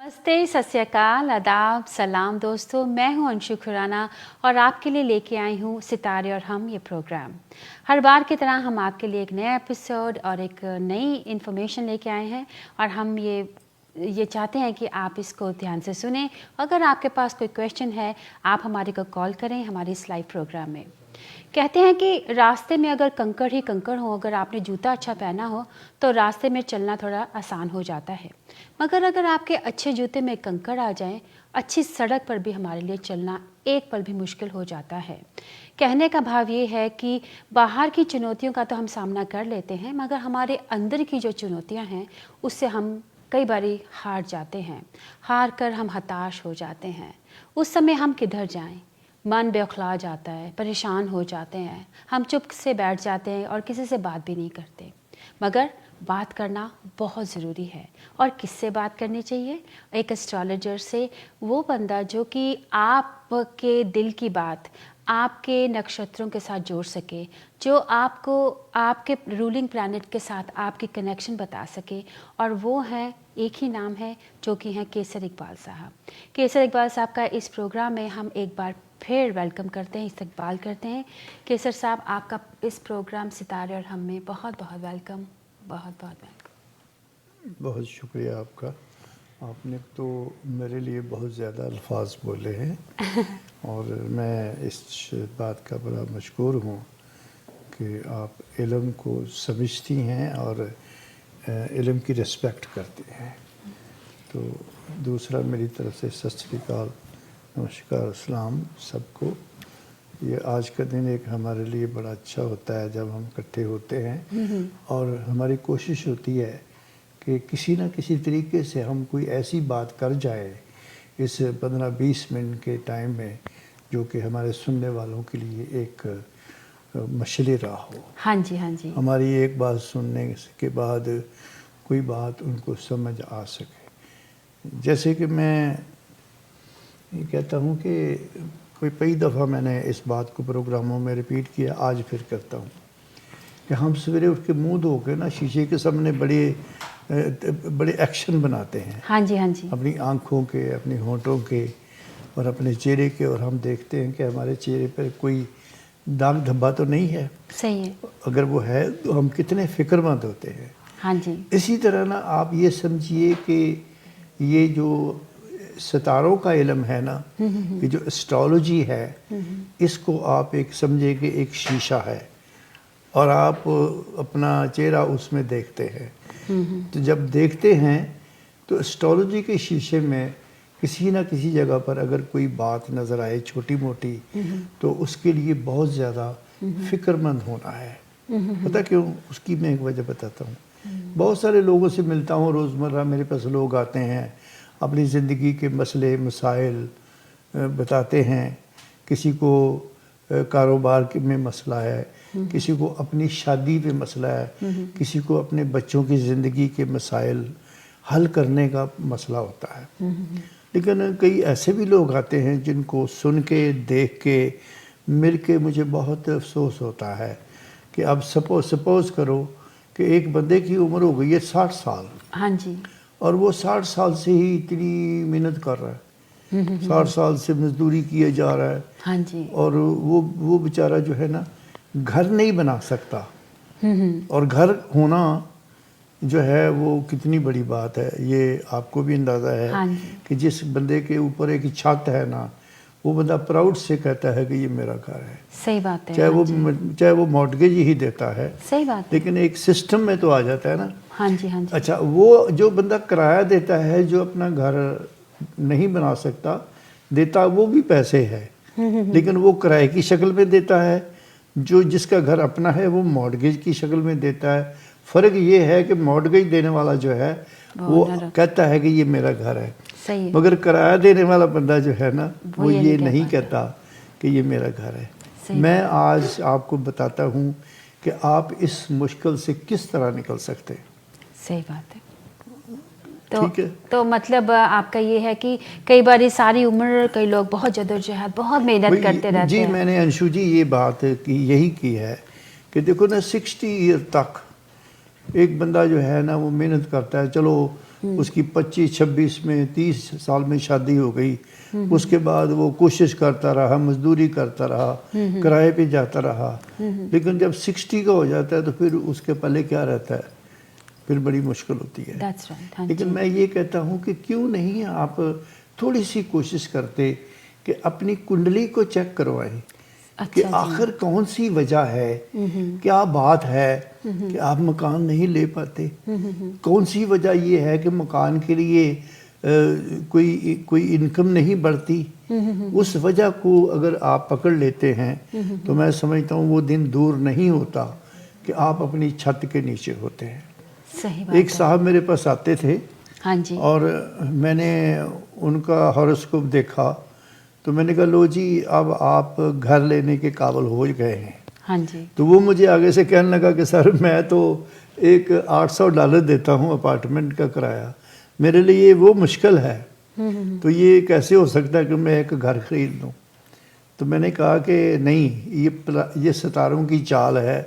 नमस्ते, सत श्री अकाल, आदाब, सलाम दोस्तों। मैं हूं अंशु खुराना और आपके लिए लेके आई हूं सितारे और हम ये प्रोग्राम। हर बार की तरह हम आपके लिए एक नया एपिसोड और एक नई इन्फॉर्मेशन लेके आए हैं और हम ये चाहते हैं कि आप इसको ध्यान से सुनें। अगर आपके पास कोई क्वेश्चन है, आप हमारे को कॉल करें हमारे इस लाइव प्रोग्राम में। कहते हैं कि रास्ते में अगर कंकड़ ही कंकड़ हो, अगर आपने जूता अच्छा पहना हो तो रास्ते में चलना थोड़ा आसान हो जाता है, मगर अगर आपके अच्छे जूते में कंकड़ आ जाएं, अच्छी सड़क पर भी हमारे लिए चलना एक पल भी मुश्किल हो जाता है। कहने का भाव ये है कि बाहर की चुनौतियों का तो हम सामना कर लेते हैं, मगर हमारे अंदर की जो चुनौतियां हैं उससे हम कई बारी हार जाते हैं। हार कर हम हताश हो जाते हैं। उस समय हम किधर जाएं? मन बौखला जाता है, परेशान हो जाते हैं, हम चुप से बैठ जाते हैं और किसी से बात भी नहीं करते। मगर बात करना बहुत ज़रूरी है। और किससे बात करनी चाहिए? एक एस्ट्रोलॉजर से, वो बंदा जो कि आपके दिल की बात आपके नक्षत्रों के साथ जोड़ सके, जो आपको आपके रूलिंग प्लैनेट के साथ आपकी कनेक्शन बता सके। और वो है, एक ही नाम है, जो कि हैं केसर इकबाल साहब। केसर इकबाल साहब का इस प्रोग्राम में हम एक बार फिर वेलकम करते हैं, इस्तकबाल करते हैं। केसर साहब, आपका इस प्रोग्राम सितारे और हम में बहुत बहुत वेलकम, बहुत बहुत वेलकम। बहुत शुक्रिया आपका। आपने तो मेरे लिए बहुत ज़्यादा अल्फाज बोले हैं और मैं इस बात का बड़ा मशकूर हूँ कि आप इल्म को समझती हैं और इल्म की रिस्पेक्ट करती हैं। तो दूसरा, मेरी तरफ से सत श्री अकाल, नमस्कार, अस्सलाम सबको। ये आज का दिन एक हमारे लिए बड़ा अच्छा होता है जब हम इकट्ठे होते हैं और हमारी कोशिश होती है कि किसी न किसी तरीके से हम कोई ऐसी बात कर जाए इस 15-20 मिनट के टाइम में जो कि हमारे सुनने वालों के लिए एक मशले राह हो। हाँ जी, हाँ जी। हमारी एक बात सुनने के बाद कोई बात उनको समझ आ सके। जैसे कि मैं ये कहता हूँ कि कई दफ़ा मैंने इस बात को प्रोग्रामों में रिपीट किया, आज फिर करता हूँ कि हम सवेरे उठ के मुँह धो के ना शीशे के सामने बड़े एक्शन बनाते हैं। हाँ जी, हाँ जी। अपनी आँखों के, अपनी होंठों के और अपने चेहरे के, और हम देखते हैं कि हमारे चेहरे पर कोई दाग धब्बा तो नहीं है। सही है। अगर वो है तो हम कितने फ़िक्रमंद होते हैं। हाँ जी। इसी तरह ना आप ये समझिए कि ये जो सितारों का इल्म है ना, ये जो एस्ट्रोलॉजी है, इसको आप एक समझिए कि एक शीशा है और आप अपना चेहरा उसमें देखते हैं। तो जब देखते हैं तो एस्ट्रोलॉजी के शीशे में किसी ना किसी जगह पर अगर कोई बात नज़र आए छोटी मोटी, तो उसके लिए बहुत ज़्यादा फ़िक्रमंद होना है। पता क्यों? उसकी मैं एक वजह बताता हूँ। बहुत सारे लोगों से मिलता हूँ रोज़मर्रा, मेरे पास लोग आते हैं, अपनी ज़िंदगी के मसले मसाइल बताते हैं। किसी को कारोबार में मसला है, किसी को अपनी शादी पे मसला है, किसी को अपने बच्चों की ज़िंदगी के मसाइल हल करने का मसला होता है। लेकिन कई ऐसे भी लोग आते हैं जिनको सुन के, देख के, मिल के मुझे बहुत अफसोस होता है कि अब सपोज़ करो कि एक बंदे की उम्र हो गई है 60 साल। हाँ जी। और वो 60 साल से ही इतनी मेहनत कर रहा है, 60 साल से मजदूरी किया जा रहा है। हाँ जी। और वो बेचारा जो है ना, घर नहीं बना सकता। और घर होना जो है वो कितनी बड़ी बात है, ये आपको भी अंदाज़ा है। हाँ जी। कि जिस बंदे के ऊपर एक छत है ना, वो बंदा प्राउड से कहता है कि ये मेरा घर है। सही बात है। चाहे वो मॉर्टगेज ही देता है। सही बात है। लेकिन एक सिस्टम में तो आ जाता है ना। हाँ जी, हाँ जी। अच्छा, वो जो बंदा किराया देता है, जो अपना घर नहीं बना सकता, देता वो भी पैसे है, लेकिन वो किराए की शक्ल में देता है। जो जिसका घर अपना है वो मॉर्टगेज की शक्ल में देता है। फ़र्क ये है कि मॉर्टगेज देने वाला जो है वो कहता है कि ये मेरा घर है, सही है। मगर किराया देने वाला बंदा जो है ना, वो ये नहीं कहता कि ये मेरा घर है। मैं आज आपको बताता हूँ कि आप इस मुश्किल से किस तरह निकल सकते हैं। सही बात है। ठीक है। तो मतलब आपका ये है कि कई बार सारी उम्र कई लोग बहुत जद्दोजहद, बहुत मेहनत करते रहते जी, हैं। मैंने अंशु जी ये बात यही की है कि देखो ना, 60 ईयर तक एक बंदा जो है ना वो मेहनत करता है। चलो उसकी 25-26 में 30 साल में शादी हो गई। उसके बाद वो कोशिश करता रहा, मजदूरी करता रहा, किराए पे जाता रहा, लेकिन जब 60 का हो जाता है तो फिर उसके पल्ले क्या रहता है, फिर बड़ी मुश्किल होती है। That's right, हाँ लेकिन जी। मैं ये कहता हूँ कि क्यों नहीं आप थोड़ी सी कोशिश करते कि अपनी कुंडली को चेक करवाएं कि अच्छा जी। आखिर कौन सी वजह है, क्या बात है कि आप मकान नहीं ले पाते, कौन सी वजह ये है कि मकान के लिए कोई इनकम नहीं बढ़ती। उस वजह को अगर आप पकड़ लेते हैं तो मैं समझता हूँ वो दिन दूर नहीं होता कि आप अपनी छत के नीचे होते हैं। सही बात एक है। साहब मेरे पास आते थे हाँ जी। और मैंने उनका हॉरोस्कोप देखा तो मैंने कहा लो जी अब आप घर लेने के काबिल हो गए हैं। हाँ जी। तो वो मुझे आगे से कहने लगा कि सर मैं तो एक $800 देता हूँ अपार्टमेंट का किराया, मेरे लिए वो मुश्किल है, तो ये कैसे हो सकता है कि मैं एक घर खरीद लूँ। तो मैंने कहा कि नहीं, ये सितारों की चाल है,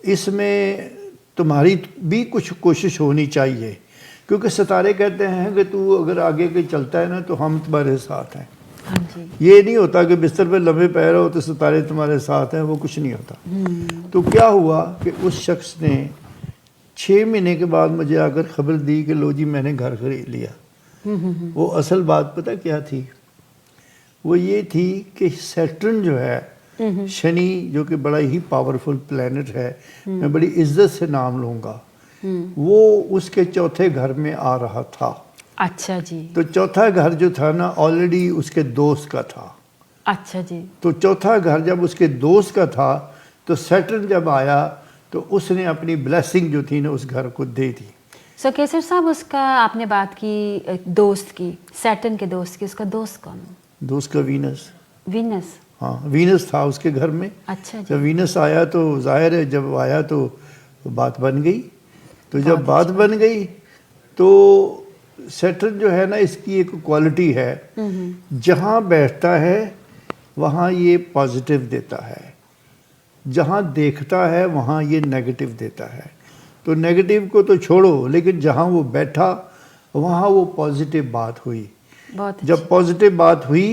इसमें तुम्हारी भी कुछ कोशिश होनी चाहिए, क्योंकि सितारे कहते हैं कि तू अगर आगे के चलता है ना तो हम तुम्हारे साथ हैं। हाँ जी। ये नहीं होता कि बिस्तर पे लंबे पैर हो तो सितारे तुम्हारे साथ हैं, वो कुछ नहीं होता। तो क्या हुआ कि उस शख्स ने 6 महीने के बाद मुझे आकर खबर दी कि लो जी मैंने घर खरीद लिया। वो असल बात पता क्या थी, वो ये थी कि सैटर्न जो है, शनि जो कि बड़ा ही पावरफुल प्लेनेट है, मैं बड़ी इज्जत से नाम लूँगा, वो उसके चौथे घर में आ रहा था। अच्छा जी। तो चौथा घर जो था ना ऑलरेडी उसके दोस्त का था। अच्छा जी। तो चौथा घर जब उसके दोस्त का था तो सैटर्न जब आया तो उसने अपनी ब्लेसिंग जो थी ना उस घर को दे दी। सो केसर साहब, उसका आपने बात की दोस्त की, सैटर्न के दोस्त की, उसका दोस्त कौन? दोस्त का वीनस। वीनस। हाँ, वीनस था उसके घर में। अच्छा जी। जब वीनस आया तो जाहिर है जब आया तो बात बन गई। तो जब बात अच्छा। बन गई तो सैटर्न जो है ना इसकी एक क्वालिटी है, जहाँ बैठता है वहाँ ये पॉजिटिव देता है, जहाँ देखता है वहाँ ये नेगेटिव देता है। तो नेगेटिव को तो छोड़ो, लेकिन जहाँ वो बैठा वहाँ वो पॉजिटिव बात हुई। बहुत जब पॉजिटिव बात हुई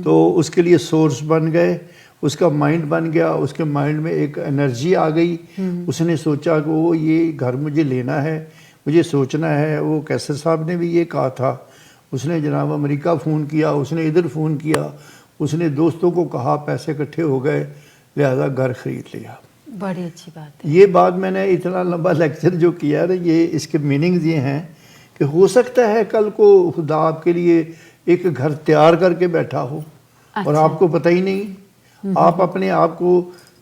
तो उसके लिए सोर्स बन गए, उसका माइंड बन गया, उसके माइंड में एक एनर्जी आ गई। उसने सोचा कि वो ये घर मुझे लेना है, मुझे सोचना है। वो कैसर साहब ने भी ये कहा था, उसने जनाब अमेरिका फ़ोन किया, उसने इधर फ़ोन किया, उसने दोस्तों को कहा, पैसे इकट्ठे हो गए, लिहाजा घर खरीद लिया। बड़ी अच्छी बात है। ये बात मैंने इतना लंबा लेक्चर जो किया ना, ये इसके मीनिंग्स ये हैं कि हो सकता है कल को खुदा आपके लिए एक घर तैयार करके बैठा हो और आपको पता ही नहीं। आप अपने आप को,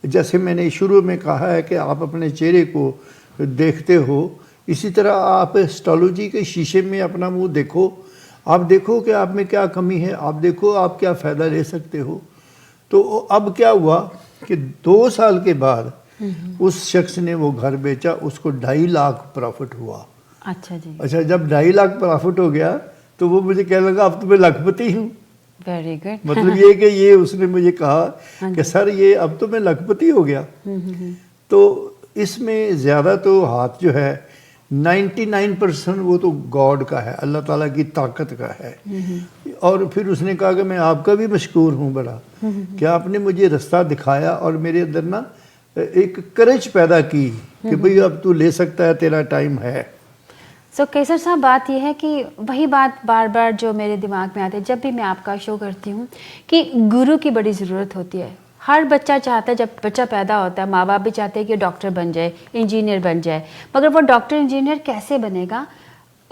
जैसे मैंने शुरू में कहा है कि आप अपने चेहरे को देखते हो, इसी तरह आप एस्ट्रोलॉजी के शीशे में अपना मुंह देखो। आप देखो कि आप में क्या कमी है, आप देखो आप क्या फ़ायदा ले सकते हो। तो अब क्या हुआ कि 2 साल के बाद उस शख्स ने वो घर बेचा, उसको 2.5 लाख प्रॉफिट हुआ। अच्छा जी। अच्छा, जब 2.5 लाख प्रॉफिट हो गया तो वो मुझे कहने लगा अब तो मैं लखपति हूँ। Very good. मतलब ये कि ये उसने मुझे कहा कि सर ये अब तो मैं लखपति हो गया। तो इसमें ज़्यादा तो हाथ जो है 99% वो तो गॉड का है, अल्लाह ताला की ताकत का है। और फिर उसने कहा कि मैं आपका भी मशकूर हूँ बड़ा कि आपने मुझे रास्ता दिखाया और मेरे अंदर ना एक करेज पैदा की कि भाई अब तू ले सकता है, तेरा टाइम है। सो केसर साहब, बात यह है कि वही बात बार बार जो मेरे दिमाग में आती है जब भी मैं आपका शो करती हूँ कि गुरु की बड़ी ज़रूरत होती है। हर बच्चा चाहता है, जब बच्चा पैदा होता है माँ बाप भी चाहते हैं कि डॉक्टर बन जाए, इंजीनियर बन जाए, मगर वो डॉक्टर इंजीनियर कैसे बनेगा?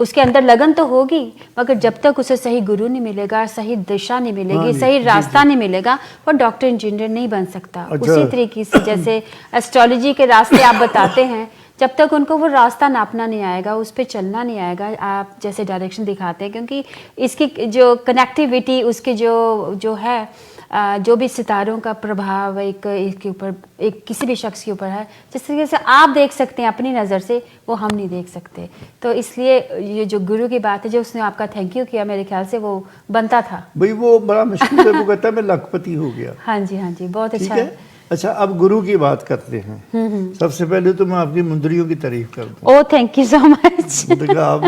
उसके अंदर लगन तो होगी, मगर जब तक उसे सही गुरु नहीं मिलेगा, सही दिशा नहीं मिलेगी, सही रास्ता नहीं मिलेगा, वो डॉक्टर इंजीनियर नहीं बन सकता। उसी तरीके से जैसे एस्ट्रोलॉजी के रास्ते आप बताते हैं, जब तक उनको वो रास्ता नापना नहीं आएगा, उस पर चलना नहीं आएगा, आप जैसे डायरेक्शन दिखाते हैं, क्योंकि इसकी जो कनेक्टिविटी, उसके जो है जो भी सितारों का प्रभाव इसके ऊपर, एक किसी भी शख्स के ऊपर है, जिस तरीके से आप देख सकते हैं अपनी नज़र से, वो हम नहीं देख सकते। तो इसलिए ये जो गुरु की बात है, जो उसने आपका थैंक यू किया, मेरे ख्याल से वो बनता था। भाई वो बड़ा मुश्किल है, वो कहता है मैं लखपति हो गया। हाँ जी, हाँ जी, बहुत अच्छा है। अच्छा, अब गुरु की बात करते हैं। सबसे पहले तो मैं आपकी मुंदरियों की तारीफ कर दूं। ओह, थैंक यू सो मच। आप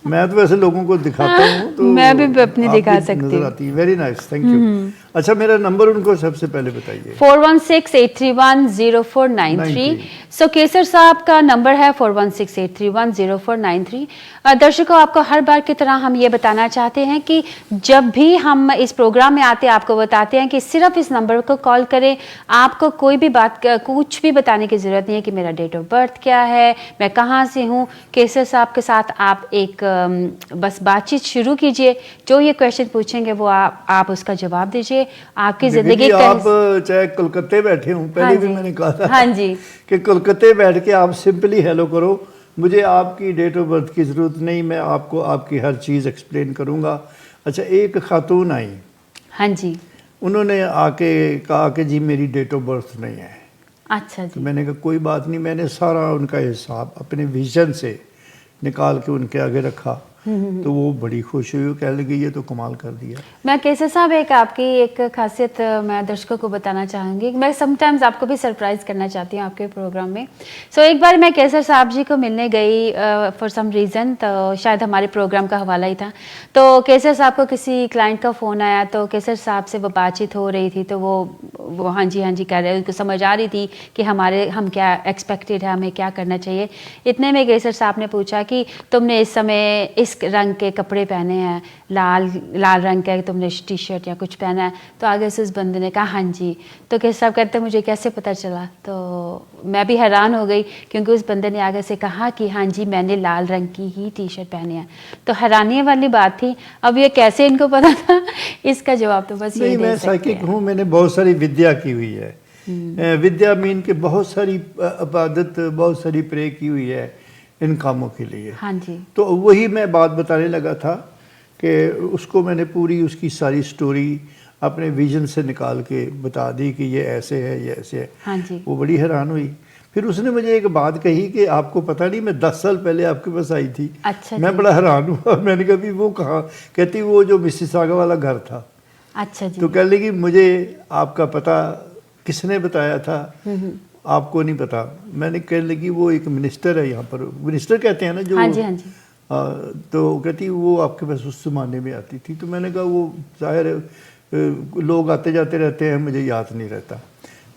मैं तो वैसे लोगों को दिखाता हूँ तो मैं भी अपनी आप दिखा भी सकती नजर हूँ। आती है। Very nice, thank you. अच्छा, मेरा नंबर उनको सबसे पहले बताइए। 4168310493। सो केसर साहब का नंबर है 4168310493। दर्शकों, आपको हर बार की तरह हम ये बताना चाहते हैं कि जब भी हम इस प्रोग्राम में आते हैं आपको बताते हैं कि सिर्फ इस नंबर को कॉल करें। आपको कोई भी बात कुछ भी बताने की ज़रूरत नहीं है कि मेरा डेट ऑफ बर्थ क्या है, मैं कहाँ से हूँ। केसर साहब के साथ आप एक बस बातचीत शुरू कीजिए। जो ये क्वेश्चन पूछेंगे वो आप उसका जवाब दीजिए। आपकी ज़िंदगी आप चाहे कोलकाता बैठे हूँ, पहले भी मैंने कहा था हाँ जी कि कोलकाता बैठ के आप सिंपली हेलो करो, मुझे आपकी डेट ऑफ बर्थ की ज़रूरत नहीं, मैं आपको आपकी हर चीज़ एक्सप्लेन करूँगा। अच्छा, एक खातून आई, हाँ जी, उन्होंने आके कहा कि जी मेरी डेट ऑफ बर्थ नहीं है। अच्छा जी, तो मैंने कहा कोई बात नहीं, मैंने सारा उनका हिसाब अपने विजन से निकाल के उनके आगे रखा। तो वो बड़ी खुश हुई, कहने लगी ये तो कमाल कर दिया। मैं केसर साहब एक आपकी एक खासियत मैं दर्शकों को बताना चाहूँगी। मैं समटाइम्स आपको भी सरप्राइज करना चाहती हूँ आपके प्रोग्राम में। सो एक बार मैं केसर साहब जी को मिलने गई फॉर सम रीज़न, तो शायद हमारे प्रोग्राम का हवाला ही था। तो केसर साहब को किसी क्लाइंट का फ़ोन आया, तो केसर साहब से वो बातचीत हो रही थी, तो वो हाँ जी कह रहे, उनको समझ आ रही थी कि हम क्या एक्सपेक्टेड है, हमें क्या करना चाहिए। इतने में केसर साहब ने पूछा कि तुमने इस समय इस रंग के कपड़े पहने हैं, लाल रंग का तुमने टी शर्ट या कुछ पहना है। तो आगे से उस बंदे ने कहा हाँ जी। तो केसर साहब कहते मुझे कैसे पता चला? तो मैं भी हैरान हो गई क्योंकि उस बंदे ने आगे से कहा कि हाँ जी मैंने लाल रंग की ही टी शर्ट पहनी है। तो हैरानी वाली बात थी। अब ये कैसे इनको पता था, इसका जवाब तो बस यही दे सकते हैं। मैं साइकिक हूँ, मैंने बहुत सारी विद्या की हुई है। विद्या मीन के बहुत सारी इबादत, बहुत सारी प्रे की हुई है इन कामों के लिए। हाँ जी। तो वही मैं बात बताने लगा था कि उसको मैंने पूरी उसकी सारी स्टोरी अपने विजन से निकाल के बता दी कि ये ऐसे है, ये ऐसे है। हाँ जी। वो बड़ी हैरान हुई। फिर उसने मुझे एक बात कही कि आपको पता नहीं मैं 10 साल पहले आपके पास आई थी। अच्छा मैं जी। बड़ा हैरान हुआ। मैंने कहा भी वो कहाँ? कहती वो जो मिसिसागा वाला घर था। अच्छा जी। तो कह लगी मुझे आपका पता किसने बताया था? आपको नहीं पता? मैंने कह लगी वो एक मिनिस्टर है यहाँ पर, मिनिस्टर कहते हैं ना जो। हाँ जी हाँ जी। तो कहती वो आपके पास उस ज़माने में आती थी। तो मैंने कहा वो जाहिर है लोग आते जाते रहते हैं, मुझे याद नहीं रहता।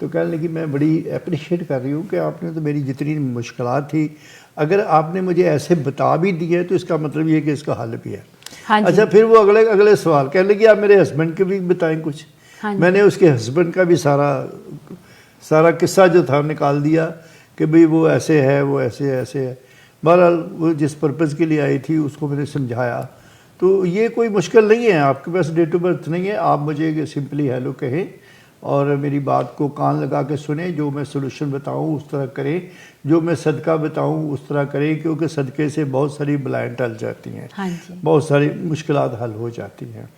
तो कहने लगी मैं बड़ी अप्रिशिएट कर रही हूँ कि आपने तो मेरी जितनी मुश्किलात थी, अगर आपने मुझे ऐसे बता भी दिए तो इसका मतलब ये है कि इसका हल भी है। हाँ जी। अच्छा, फिर वो अगले सवाल कहने लगी आप मेरे हस्बैंड के भी बताएं कुछ। हाँ जी। मैंने उसके हस्बैंड का भी सारा किस्सा जो था निकाल दिया कि भाई वो ऐसे है, वो ऐसे है। बहरहाल वो जिस पर्पज़ के लिए आई थी उसको मैंने समझाया। तो ये कोई मुश्किल नहीं है, आपके पास डेट ऑफ बर्थ नहीं है, आप मुझे सिंपली हेलो कहें और मेरी बात को कान लगा के सुने। जो मैं सोल्यूशन बताऊं उस तरह करें, जो मैं सदका बताऊं उस तरह करें, क्योंकि सदक़े से बहुत सारी बलाएँ टल जाती हैं। हाँ जी। बहुत सारी मुश्किलात हल हो जाती हैं।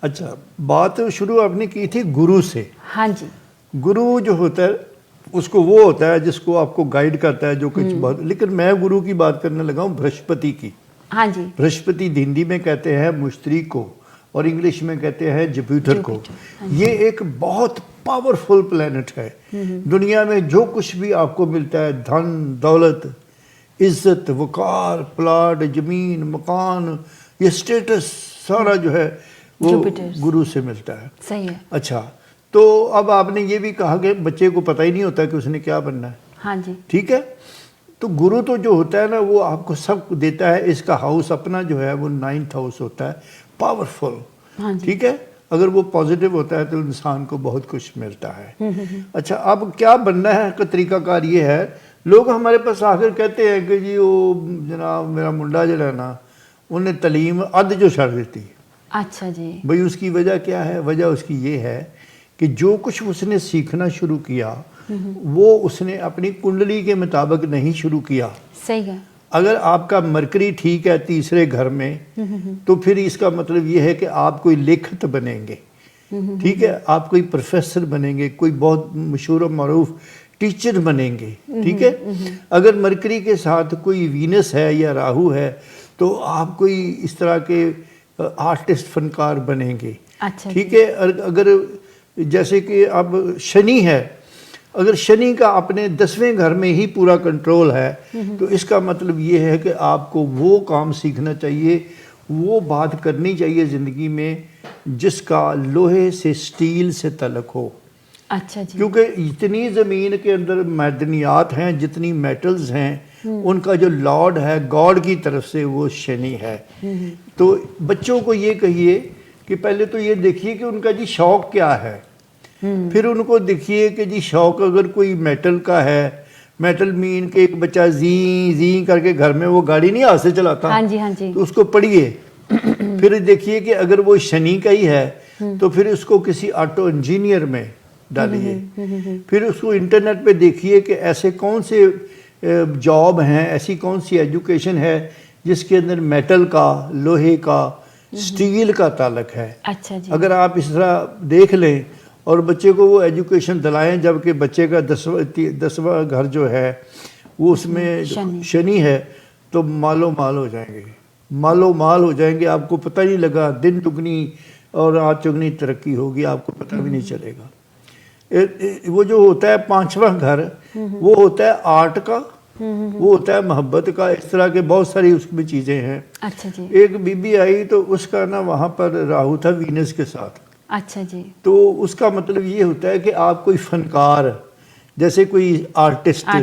अच्छा, बात शुरू आपने की थी गुरु से। हाँ जी। गुरु जो होता है उसको वो होता है जिसको आपको गाइड करता है, जो कुछ बहुत। लेकिन मैं गुरु की बात करने लगा हूँ बृहस्पति की। हाँ जी। बृहस्पति हिंदी में कहते हैं मुश्तरी को और इंग्लिश में कहते हैं जुपिटर को। ये एक बहुत पावरफुल प्लेनेट है। दुनिया में जो कुछ भी आपको मिलता है, धन दौलत, इज्जत, वकार, प्लाट, जमीन, मकान, ये स्टेटस सारा जो है वो गुरु से मिलता है। सही है। अच्छा, तो अब आपने ये भी कहा कि बच्चे को पता ही नहीं होता कि उसने क्या बनना है। हाँ जी। ठीक है, तो गुरु तो जो होता है ना वो आपको सब देता है। इसका हाउस अपना जो है वो 9th हाउस होता है, पावरफुल। हाँ जी। ठीक है, अगर वो पॉजिटिव होता है तो इंसान को बहुत कुछ मिलता है। अच्छा, अब क्या बनना है का तरीकाकार ये है, लोग हमारे पास आकर कहते हैं कि जी वो जनाब मेरा मुंडा जो है ना उन्हें तलीम अध जो छड़ देती। अच्छा जी। भाई उसकी वजह क्या है? वजह उसकी ये है कि जो कुछ उसने सीखना शुरू किया वो उसने अपनी कुंडली के मुताबिक नहीं शुरू किया। सही है। अगर आपका मरकरी ठीक है तीसरे घर में तो फिर इसका मतलब ये है कि आप कोई लेखक बनेंगे। ठीक है, आप कोई प्रोफेसर बनेंगे, कोई बहुत मशहूर और मारूफ टीचर बनेंगे। ठीक है, अगर मरकरी के साथ कोई वीनस है या राहु है तो आप कोई इस तरह के आर्टिस्ट, फनकार बनेंगे। अच्छा। ठीक है, अगर जैसे कि अब शनि है अगर शनि का अपने 10वें घर में ही पूरा कंट्रोल है तो इसका मतलब ये है कि आपको वो काम सीखना चाहिए, वो बात करनी चाहिए ज़िंदगी में जिसका लोहे से, स्टील से तल्लुक़ हो। अच्छा जी। क्योंकि इतनी ज़मीन के अंदर मैदनियात हैं, जितनी मेटल्स हैं, उनका जो लॉर्ड है गॉड की तरफ से वो शनि है। तो बच्चों को ये कहिए कि पहले तो ये देखिए कि उनका जी शौक़ क्या है, फिर उनको देखिए कि जी शौक़ अगर कोई मेटल का है, मेटल मीन के एक बच्चा जी जी करके घर में वो गाड़ी नहीं हाथ से चलाता, हाँ जी, हाँ जी। तो उसको पढ़िए। फिर देखिए कि अगर वो शनि का ही है तो फिर उसको किसी ऑटो इंजीनियर में डालिए। फिर उसको इंटरनेट पे देखिए कि ऐसे कौन से जॉब हैं, ऐसी कौन सी एजुकेशन है जिसके अंदर मेटल का, लोहे का, स्टील का ताल्लुक है। अच्छा जी। अगर आप इस तरह देख लें और बच्चे को वो एजुकेशन दिलाएं, जबकि बच्चे का 10वां घर जो है वो उसमें शनि है, तो मालो माल हो जाएंगे, मालो माल हो जाएंगे। आपको पता नहीं लगा, दिन दुगनी और रात चौगनी तरक्की होगी, आपको पता भी नहीं चलेगा। वो जो होता है 5वां घर, वो होता है आर्ट का, वो होता है मोहब्बत का, इस तरह के बहुत सारी उसमें चीज़ें हैं। अच्छा जी। एक बीबी आई तो उसका ना वहाँ पर राहु था वीनस के साथ। अच्छा जी। तो उसका मतलब ये होता है कि आप कोई फनकार, जैसे कोई आर्टिस्ट, हाँ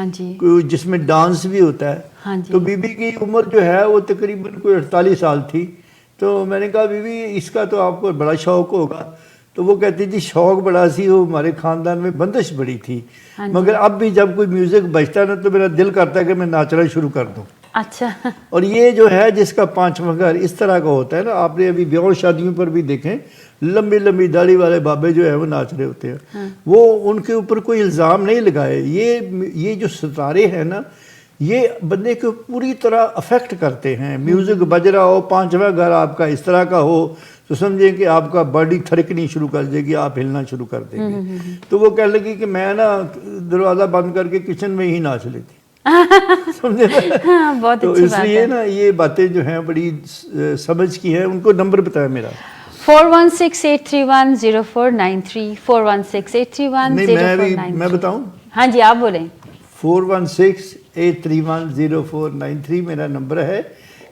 जी, कोई जिसमें डांस भी होता है। हाँ जी। तो बीबी की उम्र जो है वो तकरीबन कोई 48 साल थी। तो मैंने कहा बीबी इसका तो आपको बड़ा शौक होगा। तो वो कहती थी शौक बड़ा सी, वो हमारे ख़ानदान में बंदिश बड़ी थी, हाँ मगर अब भी जब कोई म्यूज़िक बजता है ना तो मेरा दिल करता है कि मैं नाचना शुरू कर दूँ। अच्छा। और ये जो है जिसका 5वां घर इस तरह का होता है ना, आपने अभी ब्याह शादियों पर भी देखें, लंबी लंबी दाढ़ी वाले बाबे जो है वो नाच रहे होते हैं। हाँ। वो उनके ऊपर कोई इल्ज़ाम नहीं लगाए। ये जो सितारे हैं ना, ये बंदे को पूरी तरह अफेक्ट करते हैं। म्यूज़िक बज रहा हो, 5वां घर आपका इस तरह का हो, तो समझे कि आपका बॉडी थरकनी शुरू कर देगी, आप हिलना शुरू कर देंगे। तो वो कह लगी कि मैं ना दरवाज़ा बंद करके किचन में ही नाच लेती। समझे? हाँ, बहुत तो अच्छी बात इसलिए है। ना ये बातें जो हैं बड़ी समझ की हैं। उनको नंबर बताया मेरा 4168310493 4168310493। मैं बताऊं? हाँ जी, आप बोलें। 4168310493 मेरा नंबर है।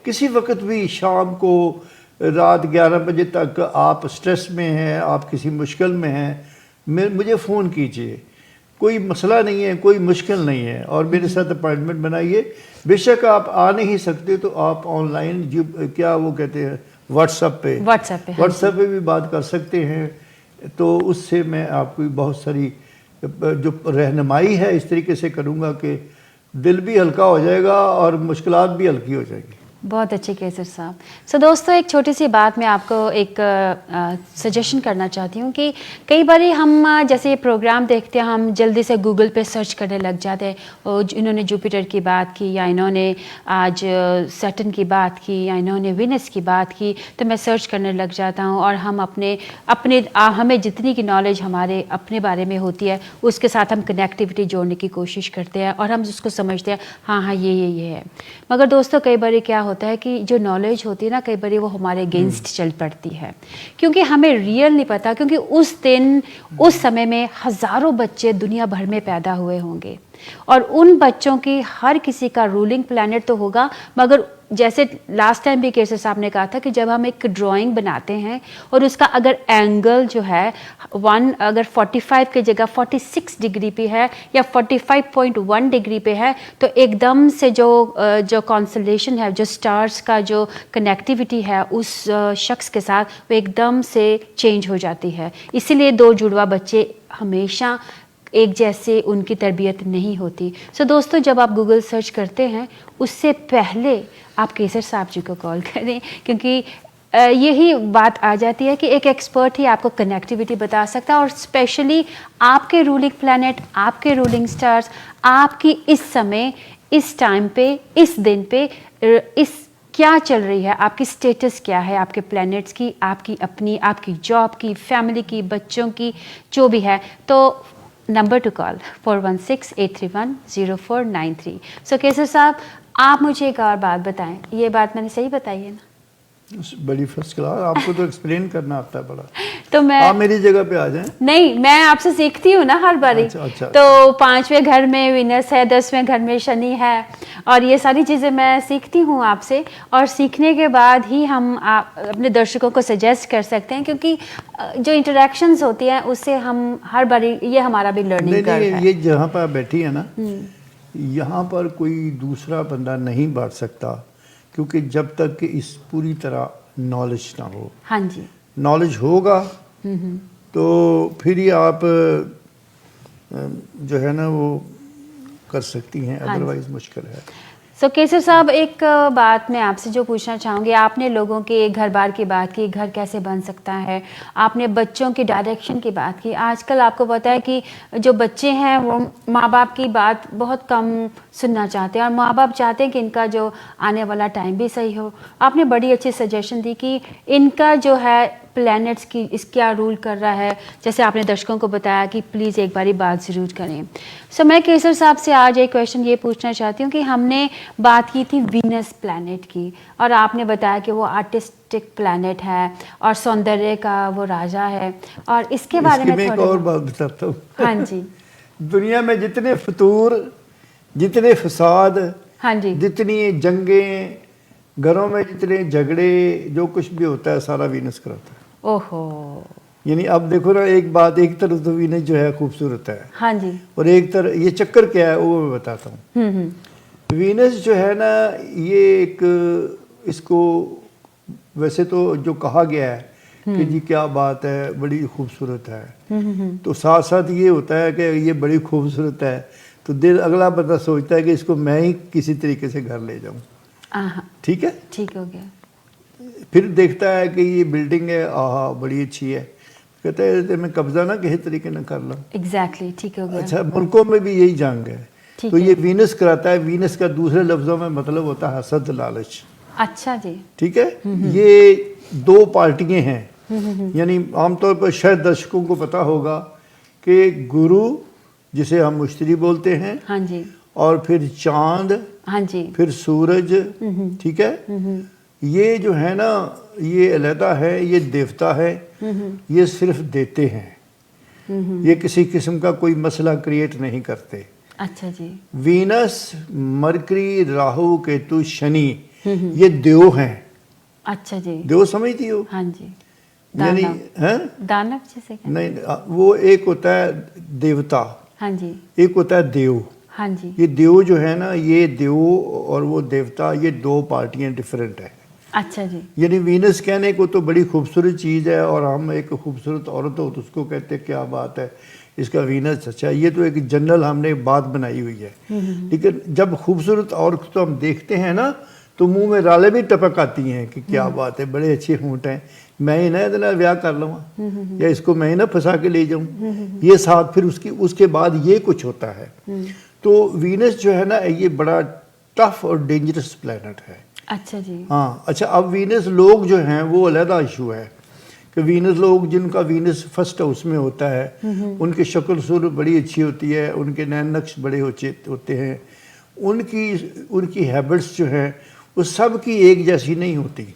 किसी वक्त भी शाम को रात 11 बजे तक आप स्ट्रेस में हैं, आप किसी मुश्किल में हैं, मुझे फ़ोन कीजिए। कोई मसला नहीं है, कोई मुश्किल नहीं है, और मेरे साथ अपॉइंटमेंट बनाइए। बेशक आप आ नहीं सकते तो आप ऑनलाइन जो क्या वो कहते हैं व्हाट्सएप पे भी बात कर सकते हैं। तो उससे मैं आपको बहुत सारी जो रहनुमाई है इस तरीके से करूँगा कि दिल भी हल्का हो जाएगा और मुश्किलात भी हल्की हो जाएगी। बहुत अच्छे केसर साहब। सो दोस्तों, एक छोटी सी बात मैं आपको एक सजेशन करना चाहती हूँ कि कई बार हम जैसे ये प्रोग्राम देखते हैं, हम जल्दी से गूगल पे सर्च करने लग जाते हैं। और इन्होंने जुपिटर की बात की, या इन्होंने आज सैटर्न की बात की, या इन्होंने वीनस की बात की, तो मैं सर्च करने लग जाता हूँ। और हम हमें जितनी की नॉलेज हमारे अपने बारे में होती है उसके साथ हम कनेक्टिविटी जोड़ने की कोशिश करते हैं और हम उसको समझते हैं हाँ हाँ ये है। मगर दोस्तों, कई बार क्या होता है कि जो नॉलेज होती है ना, कई बार वो हमारे अगेंस्ट चल पड़ती है, क्योंकि हमें रियल नहीं पता। क्योंकि उस दिन उस समय में हज़ारों बच्चे दुनिया भर में पैदा हुए होंगे और उन बच्चों की हर किसी का रूलिंग प्लैनेट तो होगा, मगर जैसे लास्ट टाइम भी केसर साहब ने कहा था कि जब हम एक ड्राइंग बनाते हैं और उसका अगर एंगल जो है अगर 45 की जगह 46 डिग्री पे है या 45.1 डिग्री पे है, तो एकदम से जो कॉन्सलेशन है, जो स्टार्स का जो कनेक्टिविटी है उस शख्स के साथ, वो एकदम से चेंज हो जाती है। इसीलिए दो जुड़वा बच्चे हमेशा एक जैसे उनकी तरबियत नहीं होती। सो दोस्तों, जब आप गूगल सर्च करते हैं उससे पहले आप केसर साहब जी को कॉल करें, क्योंकि यही बात आ जाती है कि एक एक्सपर्ट ही आपको कनेक्टिविटी बता सकता है। और स्पेशली आपके रूलिंग प्लैनेट, आपके रूलिंग स्टार्स, आपकी इस समय, इस टाइम पे, इस दिन पे, इस क्या चल रही है, आपकी स्टेटस क्या है, आपके प्लैनेट्स की, आपकी अपनी, आपकी जॉब की, फैमिली की, बच्चों की, जो भी है। तो नंबर टू कॉल 4168310493। सो केसर साहब, आप मुझे एक और बात बताएं। ये बात मैंने सही बताई है ना? बड़ी फर्स्ट क्लास, आपको तो एक्सप्लेन करना आता है बड़ा। तो मैं आप मेरी जगह पे आ जाएं। नहीं, मैं आपसे सीखती हूँ ना हर बारी। अच्छा। तो 5वें घर में वीनस है, 10वें घर में शनि है, और ये सारी चीज़ें मैं सीखती हूँ आपसे, और सीखने के बाद ही हम अपने दर्शकों को सजेस्ट कर सकते हैं, क्योंकि जो इंटरेक्शंस होती हैं उससे हम हर बारी, ये हमारा भी लर्निंग कर्व है। ये जहाँ पर बैठी है ना, यहाँ पर कोई दूसरा बंदा नहीं बैठ सकता, क्योंकि जब तक कि इस पूरी तरह नॉलेज ना हो। हाँ जी। नॉलेज होगा तो फिर ही आप जो है ना वो कर सकती हैं, अदरवाइज मुश्किल है। सो केसर साहब, एक बात मैं आपसे जो पूछना चाहूँगी, आपने लोगों के घर बार की बात की, घर कैसे बन सकता है, आपने बच्चों की डायरेक्शन की बात की। आजकल आपको पता है कि जो बच्चे हैं वो माँ बाप की बात बहुत कम सुनना चाहते हैं, और माँ बाप चाहते हैं कि इनका जो आने वाला टाइम भी सही हो। आपने बड़ी अच्छी सजेशन दी कि इनका जो है प्लैनेट्स की इस क्या रूल कर रहा है, जैसे आपने दर्शकों को बताया कि प्लीज़ एक बारी बात ज़रूर करें। सो मैं केसर साहब से आज एक क्वेश्चन ये पूछना चाहती हूँ कि हमने बात की थी वीनस प्लैनेट की, और आपने बताया कि वो आर्टिस्टिक प्लैनेट है और सौंदर्य का वो राजा है, और इसके बारे में एक और बात बताता हूँ। हाँ जी। दुनिया में जितने फतूर, जितने फसाद, हाँ जी, जितनी जंगें, घरों में जितने झगड़े, जो कुछ भी होता है सारा वीनस कराता है। ओहो। यानी अब देखो ना, एक बात, एक तरफ तो वीनस जो है खूबसूरत है, हाँ जी, और एक तरफ ये चक्कर क्या है वो मैं बताता हूँ। वीनस जो है ना, ये एक, इसको वैसे तो जो कहा गया है कि जी क्या बात है, बड़ी खूबसूरत है, तो साथ साथ ये होता है कि ये बड़ी खूबसूरत है, तो दिल अगला बंदा सोचता है कि इसको मैं ही किसी तरीके से घर ले जाऊं। ठीक है, ठीक हो गया। फिर देखता है कि ये बिल्डिंग है, आहा बड़ी अच्छी है, कहता है मैं कब्जा ना किसी तरीके ना कर लूँ। एग्जैक्टली, ठीक हो गया। अच्छा, मुल्कों में भी यही जंग है, तो ये वीनस कराता है। वीनस का दूसरे लफ्जों में मतलब होता है हसद, लालच। अच्छा जी। ठीक है, ये दो पार्टियां हैं। यानी आमतौर पर शायद दर्शकों को पता होगा कि गुरु, जिसे हम मुश्तरी बोलते हैं, हाँ जी, और फिर चांद, हाँ जी, फिर सूरज। ठीक है, ये जो है ना, ये अलहदा है, ये देवता है, ये सिर्फ देते हैं, ये किसी किस्म का कोई मसला क्रिएट नहीं करते। अच्छा जी। वीनस, मरकरी, राहु, केतु, शनि, ये देव हैं। अच्छा जी। देव समझती हो? हाँ जी। यानी हैं? दानव जैसे क्या? नहीं, वो एक होता है देवता, हाँ जी, एक होता है देव। हाँ जी। ये देव जो है ना, ये देव और वो देवता, ये दो पार्टियां डिफरेंट है। अच्छा जी। यानी वीनस कहने को तो बड़ी खूबसूरत चीज़ है, और हम एक खूबसूरत औरत हो तो उसको कहते हैं क्या बात है, इसका वीनस अच्छा है। ये तो एक जनरल हमने बात बनाई हुई है, लेकिन जब खूबसूरत औरत तो हम देखते हैं ना, तो मुंह में राले भी टपक आती हैं कि क्या बात है, बड़े अच्छे होंठ हैं, मैं ही ना इतना ब्याह कर लूँगा, या इसको मैं ही ना फंसा के ले जाऊँ। ये साथ फिर उसके बाद ये कुछ होता है। तो वीनस जो है ना, ये बड़ा टफ और डेंजरस प्लैनेट है। अच्छा जी। हाँ, अच्छा, अब वीनस लोग जो हैं वो अलहदा इशू है कि वीनस लोग, जिनका वीनस फर्स्ट हाउस में होता है, उनकी शक्ल सूरत बड़ी अच्छी होती है, उनके नैन नक्श बड़े होते हैं, उनकी हैबिट्स जो हैं वो सब की एक जैसी नहीं होती।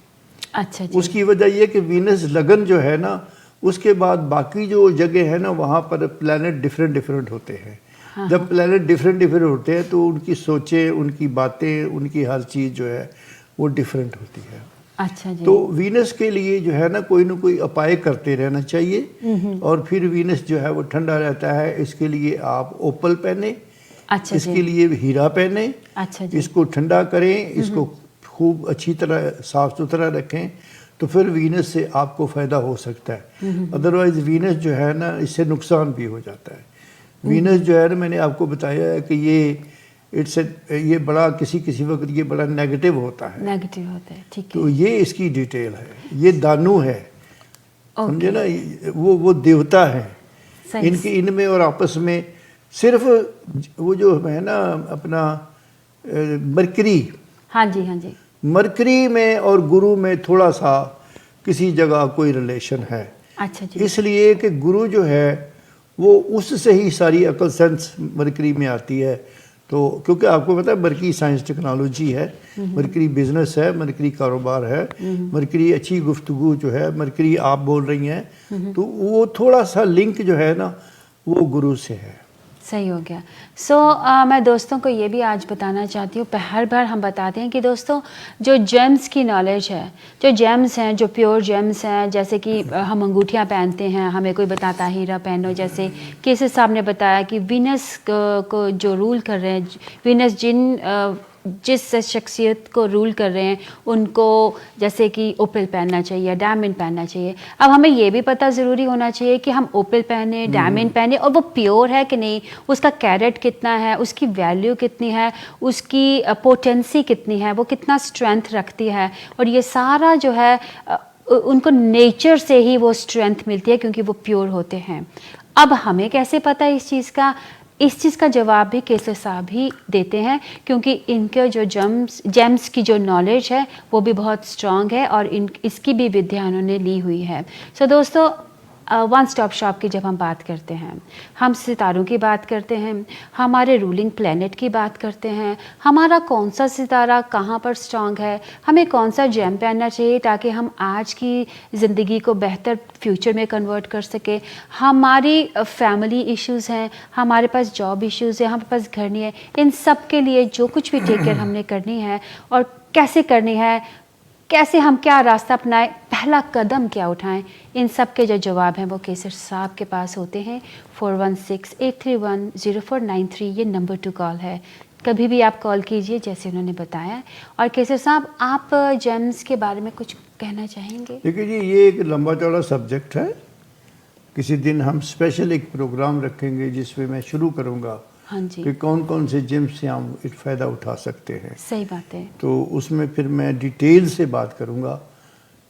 अच्छा जी। उसकी वजह यह कि वीनस लगन जो है ना, उसके बाद बाकी जो जगह है ना, वहाँ पर प्लैनेट डिफरेंट डिफरेंट होते हैं। हाँ, जब प्लैनेट डिफरेंट डिफरेंट होते हैं तो उनकी सोचें, उनकी बातें, उनकी हर चीज़ जो है वो डिफरेंट होती है। अच्छा जी। तो वीनस के लिए जो है ना कोई उपाय करते रहना चाहिए, और फिर वीनस जो है वो ठंडा रहता है, इसके लिए आप ओपल पहने। अच्छा इसके जी। लिए हीरा पहने। अच्छा जी। इसको ठंडा करें, इसको खूब अच्छी तरह साफ सुथरा रखें, तो फिर वीनस से आपको फ़ायदा हो सकता है। अदरवाइज़ वीनस जो है ना, इससे नुकसान भी हो जाता है। वीनस जो है ना, मैंने आपको बताया है कि ये बड़ा किसी वक्त ये बड़ा नेगेटिव होता है। नेगेटिव होता है, ठीक है। तो ये इसकी डिटेल है। ये दानू है, समझे ना, वो देवता है। इनमें और आपस में सिर्फ वो जो है ना अपना मरकरी, हाँ जी, हाँ जी, मरकरी में और गुरु में थोड़ा सा किसी जगह कोई रिलेशन है। अच्छा जी। इसलिए कि गुरु जो है वो उससे ही सारी अकल सेंस मरकरी में आती है, तो क्योंकि आपको पता है मरकरी साइंस टेक्नोलॉजी है, मरकरी बिजनेस है, मरकरी कारोबार है, मरकरी अच्छी गुफ्तगू जो है, मरकरी आप बोल रही हैं, तो वो थोड़ा सा लिंक जो है ना वो गुरु से है। सही हो गया। मैं दोस्तों को ये भी आज बताना चाहती हूँ, हर बार हम बताते हैं कि दोस्तों जो जेम्स की नॉलेज है, जो जेम्स हैं, जो प्योर जेम्स हैं, जैसे कि हम अंगूठियाँ पहनते हैं, हमें कोई बताता है हीरा पहनो, जैसे केसेस साहब ने बताया कि वीनस को जो रूल कर रहे हैं, वीनस जिस शख्सियत को रूल कर रहे हैं उनको जैसे कि ओपल पहनना चाहिए, डायमंड पहनना चाहिए। अब हमें ये भी पता ज़रूरी होना चाहिए कि हम ओपल पहने, डायमंड पहने और वो प्योर है कि नहीं, उसका कैरेट कितना है, उसकी वैल्यू कितनी है, उसकी पोटेंसी कितनी है, वो कितना स्ट्रेंथ रखती है। और ये सारा जो है उनको नेचर से ही वो स्ट्रेंथ मिलती है क्योंकि वो प्योर होते हैं। अब हमें कैसे पता है इस चीज़ का? इस चीज़ का जवाब भी केसर साहब ही देते हैं क्योंकि इनके जो जेम्स की जो नॉलेज है वो भी बहुत स्ट्रांग है और इसकी भी विद्या उन्होंने ली हुई है। दोस्तों, वन स्टॉप शॉप की जब हम बात करते हैं, हम सितारों की बात करते हैं, हमारे रूलिंग प्लैनेट की बात करते हैं, हमारा कौन सा सितारा कहाँ पर स्ट्रांग है, हमें कौन सा जेम पहनना चाहिए ताकि हम आज की ज़िंदगी को बेहतर फ्यूचर में कन्वर्ट कर सके, हमारी फैमिली इश्यूज़ हैं, हमारे पास जॉब इश्यूज़ हैं, हमारे पास घर नहीं है, इन सब के लिए जो कुछ भी टेक केयर हमने करनी है और कैसे करनी है, कैसे हम क्या रास्ता अपनाएं, पहला कदम क्या उठाएं, इन सब के जो जवाब हैं वो केसर साहब के पास होते हैं। 4168310493 ये नंबर टू कॉल है, कभी भी आप कॉल कीजिए जैसे उन्होंने बताया। और केसर साहब, आप जेम्स के बारे में कुछ कहना चाहेंगे? देखिए जी, ये एक लंबा चौड़ा सब्जेक्ट है, किसी दिन हम स्पेशल एक प्रोग्राम रखेंगे जिसमें मैं शुरू करूँगा हाँ जी, कि कौन कौन से जिम से हम एक फ़ायदा उठा सकते हैं। सही बात है। तो उसमें फिर मैं डिटेल से बात करूँगा।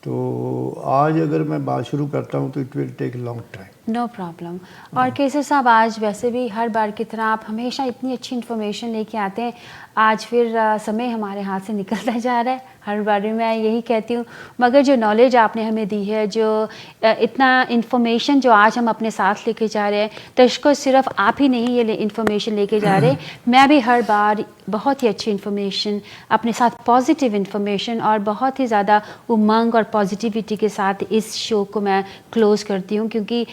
तो आज अगर मैं बात शुरू करता हूँ तो it will take long time. No problem. और केसर साहब, आज वैसे भी हर बार की तरह आप हमेशा इतनी अच्छी इन्फॉर्मेशन लेके आते हैं, आज फिर समय हमारे हाथ से निकलता जा रहा है। हर बार मैं यही कहती हूँ, मगर जो नॉलेज आपने हमें दी है, जो इतना इन्फॉर्मेशन जो आज हम अपने साथ लेके जा रहे हैं, तो इसको सिर्फ आप ही नहीं ये इन्फॉर्मेशन लेके जा रहे, मैं भी हर बार बहुत ही अच्छी इन्फॉर्मेशन अपने साथ, पॉजिटिव इन्फॉर्मेशन और बहुत ही ज़्यादा उमंग और पॉजिटिविटी के साथ इस शो को मैं क्लोज़ करती हूँ क्योंकि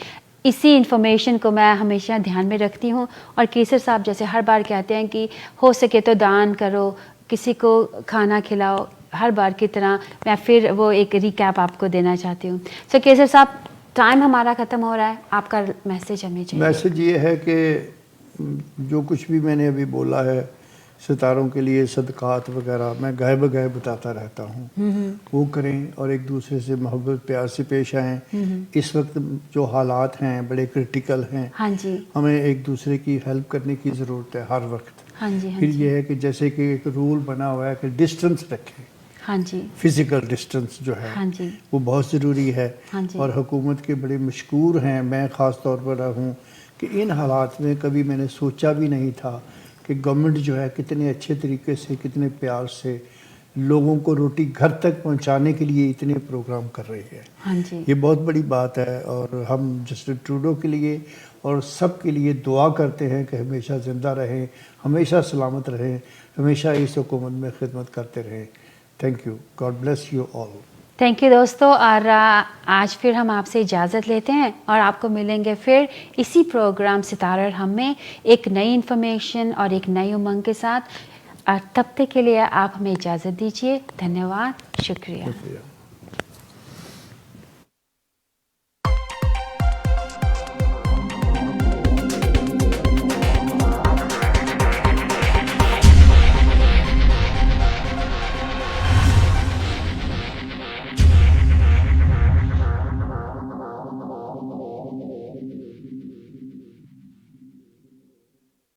इसी इन्फॉर्मेशन को मैं हमेशा ध्यान में रखती हूँ। और केसर साहब जैसे हर बार कहते हैं कि हो सके तो दान करो, किसी को खाना खिलाओ, हर बार की तरह मैं फिर वो एक रिकैप आपको देना चाहती हूँ। केसर साहब, टाइम हमारा ख़त्म हो रहा है, आपका मैसेज हमें चाहिए। मैसेज ये है कि जो कुछ भी मैंने अभी बोला है सितारों के लिए सदकात वगैरह मैं गायब गायब बताता रहता हूँ, वो करें और एक दूसरे से मोहब्बत प्यार से पेश आएँ। इस वक्त जो हालात हैं बड़े क्रिटिकल हैं, हाँ जी, हमें एक दूसरे की हेल्प करने की ज़रूरत है हर वक्त। हाँ जी, हाँ फिर जी, ये है कि जैसे कि एक रूल बना हुआ है कि डिस्टेंस रखें, हाँ जी, फिज़िकल डिस्टेंस जो है हाँ जी, वो बहुत ज़रूरी है। हाँ जी, और हुकूमत के बड़े मशकूर हैं, मैं ख़ास तौर पर हूँ कि इन हालात में कभी मैंने सोचा भी नहीं था कि गवर्नमेंट जो है कितने अच्छे तरीके से, कितने प्यार से लोगों को रोटी घर तक पहुंचाने के लिए इतने प्रोग्राम कर रही है। हाँ जी। ये बहुत बड़ी बात है और हम जस्टिन ट्रूडो के लिए और सब के लिए दुआ करते हैं कि हमेशा ज़िंदा रहें, हमेशा सलामत रहें, हमेशा इस हुकूमत में खिदमत करते रहें। Thank you, God bless you all. Thank you दोस्तों। और आज फिर हम आपसे इजाज़त लेते हैं और आपको मिलेंगे फिर इसी प्रोग्राम सितारा और हम में एक नई इन्फॉर्मेशन और एक नई उमंग के साथ। और तब तक के लिए आप हमें इजाज़त दीजिए। धन्यवाद, शुक्रिया।